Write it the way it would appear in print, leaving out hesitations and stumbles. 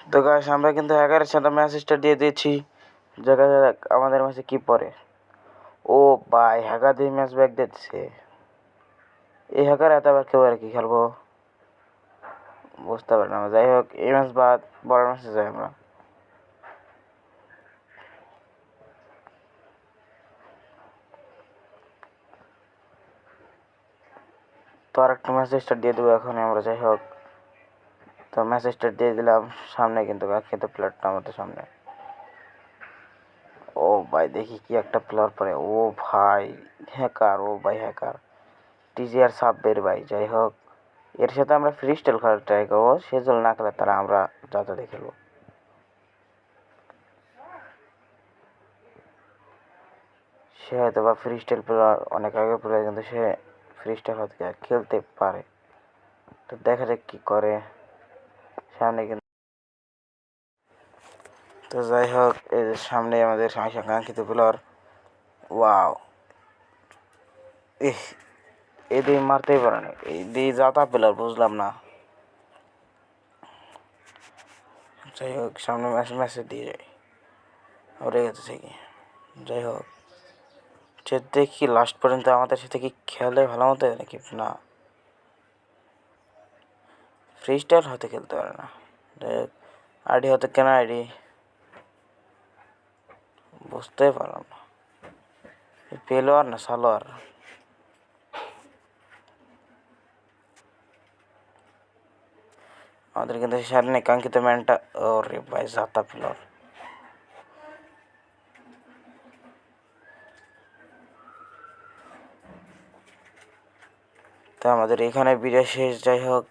তো গাইস আমরা কিন্তু হ্যাকারের সাথে ম্যাচ স্টার্ট দিয়ে দিয়েছি। দেখা যাক আমাদের ম্যাচে কি পড়ে। ও ভাই হ্যাকার দিয়ে ম্যাচ ব্যাক দিচ্ছে। এই হ্যাকার এতবার কেউ আর কি খেলবো বুঝতে পারি না। যাই হোক এই ম্যাচ বাদ বড় ম্যাচে যাই আমরা। তো আর একটা ম্যাচ স্টার্ট দিয়ে দেবো এখন আমরা। যাই হোক তো ম্যাচ স্টার্ট দিয়ে দিলাম। সামনে কিন্তু কিন্তু প্লেয়ারটা আমাদের সামনে। ও ভাই দেখি কি একটা প্লেয়ার পরে। ও ভাই হ্যাকার, ও ভাই হ্যাকার টিজিআর সাব্বের ভাই। যাই হোক এর সাথে আমরা ফ্রি স্টাইল খেলার ট্রাই করবো। সে যদি না খেলে তারা আমরা যা দিয়ে খেলবো। সে হয়তো বা ফ্রি স্টাইল প্লেয়ার, অনেক আগে প্লেয়ার, কিন্তু সে ফ্রি স্টাইল হয়তো খেলতে পারে। তো দেখা যাক কি করে সামনে কিন্তু। তো যাই হোক এই যে সামনে আমাদের কাঙ্ক্ষিত প্লেয়ার। ওয়াও এই দিয়ে মারতেই পারে না, এই দিয়ে যাতা প্লেয়ার বুঝলাম না। যাই হোক সামনে ম্যাচে দিয়ে যাই ওরে গেছে কি। যাই হোক যে দেখি লাস্ট পর্যন্ত আমাদের সাথে কি খেলে ভালো মতো নাকি না। ফ্রি স্টাইল হয়তো খেলতে পারে না। আইডি হয়তো কেন আইডি বুঝতেই পারলাম না। পেলোয়ার না সালোয়ার। আমাদের কিন্তু সামনে কাঙ্ক্ষিত ম্যানটা। ওরে ভাই জাতা প্লেয়ার। তো আমাদের এখানে ভিডিও শেষ। যাই হোক